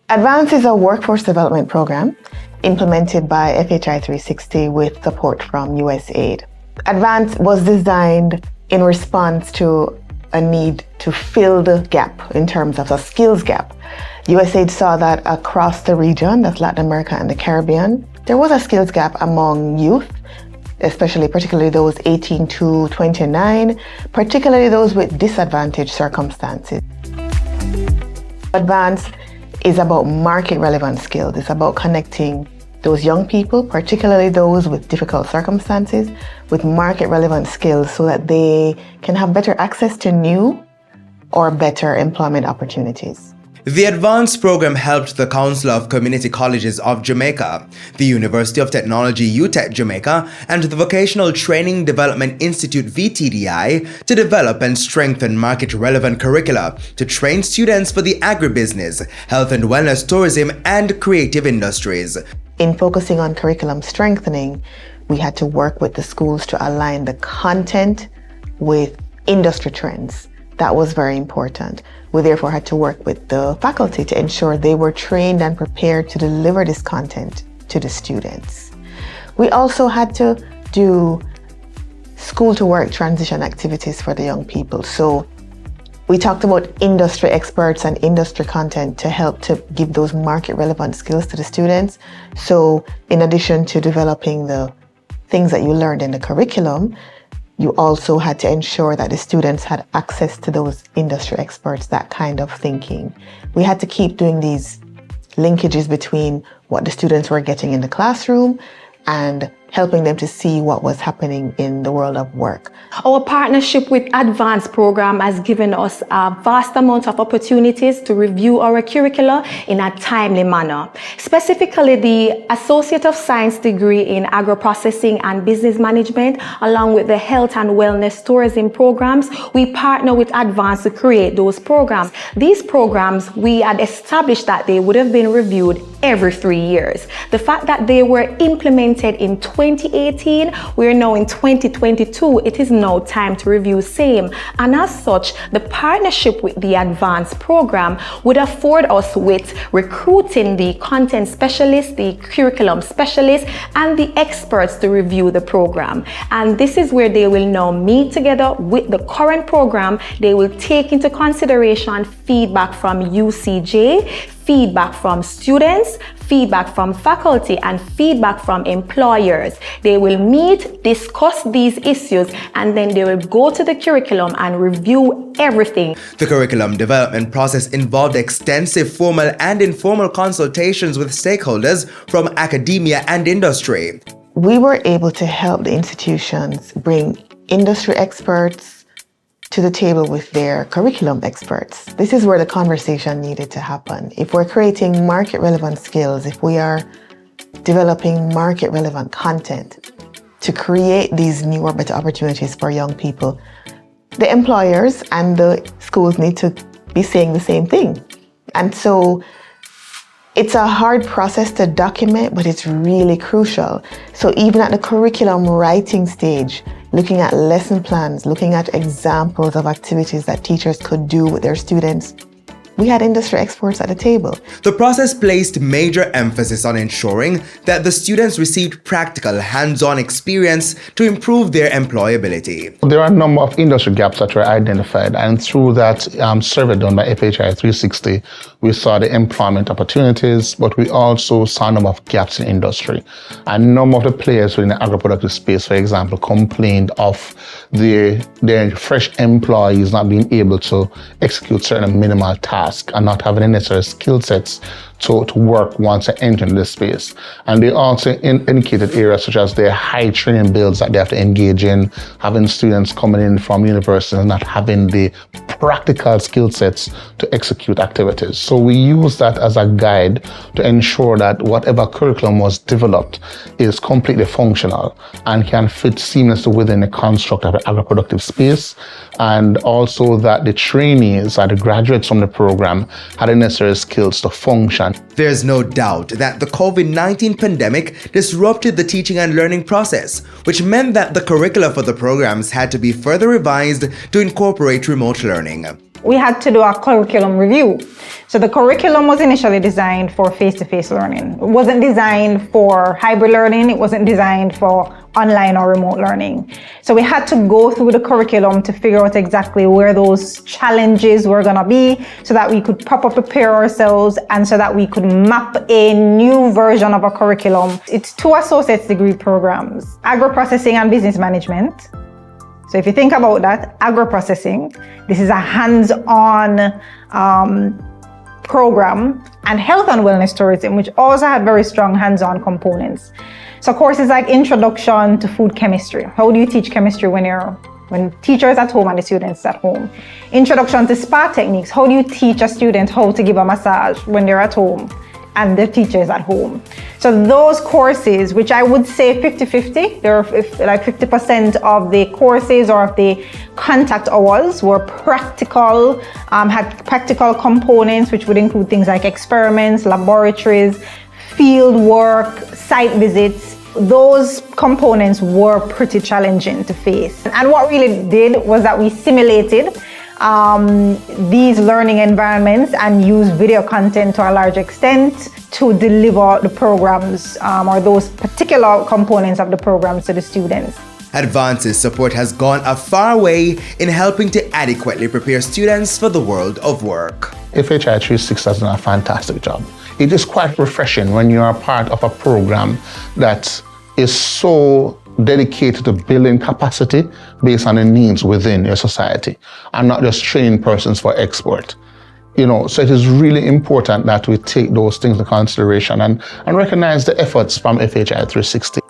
Advance is a workforce development program implemented by FHI 360 with support from USAID. Advance was designed in response to a need to fill the gap in terms of a skills gap. USAID saw that across the region, that's Latin America and the Caribbean, there was a skills gap among youth, particularly those 18 to 29, particularly those with disadvantaged circumstances. Advance is about market relevant skills. It's about connecting those young people, particularly those with difficult circumstances, with market relevant skills so that they can have better access to new or better employment opportunities. The Advanced program helped the Council of Community Colleges of Jamaica, the University of Technology UTech Jamaica, and the Vocational Training Development Institute VTDI to develop and strengthen market-relevant curricula to train students for the agribusiness, health and wellness, tourism, and creative industries. In focusing on curriculum strengthening, we had to work with the schools to align the content with industry trends. That was very important. We therefore had to work with the faculty to ensure they were trained and prepared to deliver this content to the students. We also had to do school to work transition activities for the young people. So we talked about industry experts and industry content to help to give those market relevant skills to the students. So in addition to developing the things that you learned in the curriculum, you also had to ensure that the students had access to those industry experts, that kind of thinking. We had to keep doing these linkages between what the students were getting in the classroom and helping them to see what was happening in the world of work. Our partnership with Advanced program has given us a vast amount of opportunities to review our curricula in a timely manner. Specifically, the Associate of Science degree in Agro-Processing and Business Management, along with the Health and Wellness Tourism programs, we partner with Advanced to create those programs. These programs, we had established that they would have been reviewed every 3 years. The fact that they were implemented in 2018, we're now in 2022, it is now time to review same. And as such, the partnership with the Advanced program would afford us with recruiting the content specialists, the curriculum specialists, and the experts to review the program. And this is where they will now meet together with the current program. They will take into consideration feedback from UCJ, feedback from students, feedback from faculty, and feedback from employers. They will meet, discuss these issues, and then they will go to the curriculum and review everything. The curriculum development process involved extensive formal and informal consultations with stakeholders from academia and industry. We were able to help the institutions bring industry experts to the table with their curriculum experts. This is where the conversation needed to happen. If we're creating market relevant skills, if we are developing market relevant content to create these new or better opportunities for young people, the employers and the schools need to be saying the same thing. And so it's a hard process to document, but it's really crucial. So even at the curriculum writing stage, looking at lesson plans, looking at examples of activities that teachers could do with their students, we had industry experts at the table. The process placed major emphasis on ensuring that the students received practical, hands-on experience to improve their employability. There are a number of industry gaps that were identified, and through that survey done by FHI 360, we saw the employment opportunities, but we also saw a number of gaps in industry. A number of the players within the agro-productive space, for example, complained of their fresh employees not being able to execute certain minimal tasks and not having the necessary skill sets to work once they enter into this space. And they also indicated areas such as their high training bills that they have to engage in, having students coming in from universities and not having the practical skill sets to execute activities. So we use that as a guide to ensure that whatever curriculum was developed is completely functional and can fit seamlessly within the construct of an agro-productive space, and also that the trainees or the graduates from the program had the necessary skills to function. There's no doubt that the COVID-19 pandemic disrupted the teaching and learning process, which meant that the curricula for the programs had to be further revised to incorporate remote learning. we had to do a curriculum review. So the curriculum was initially designed for face-to-face learning. It wasn't designed for hybrid learning. It wasn't designed for online or remote learning. So we had to go through the curriculum to figure out exactly where those challenges were gonna be so that we could proper prepare ourselves and so that we could map a new version of a curriculum. It's 2 associate's degree programs, agro-processing and business management. So if you think about that, agro-processing, this is a hands-on program, and health and wellness tourism, which also had very strong hands-on components. So courses like introduction to food chemistry. How do you teach chemistry when teachers at home and the students at home? Introduction to spa techniques. How do you teach a student how to give a massage when they're at home and the teachers at home? So those courses, which I would say 50-50, they're like 50% of the courses or of the contact hours were practical, had practical components, which would include things like experiments, laboratories, field work, site visits. Those components were pretty challenging to face. And what really did was that we simulated these learning environments and use video content to a large extent to deliver the programs or those particular components of the programs to the students. Advance's support has gone a far way in helping to adequately prepare students for the world of work. FHI 360 has done a fantastic job. It is quite refreshing when you are part of a program that is so dedicated to building capacity based on the needs within your society and not just training persons for export. So it is really important that we take those things into consideration and recognize the efforts from FHI 360.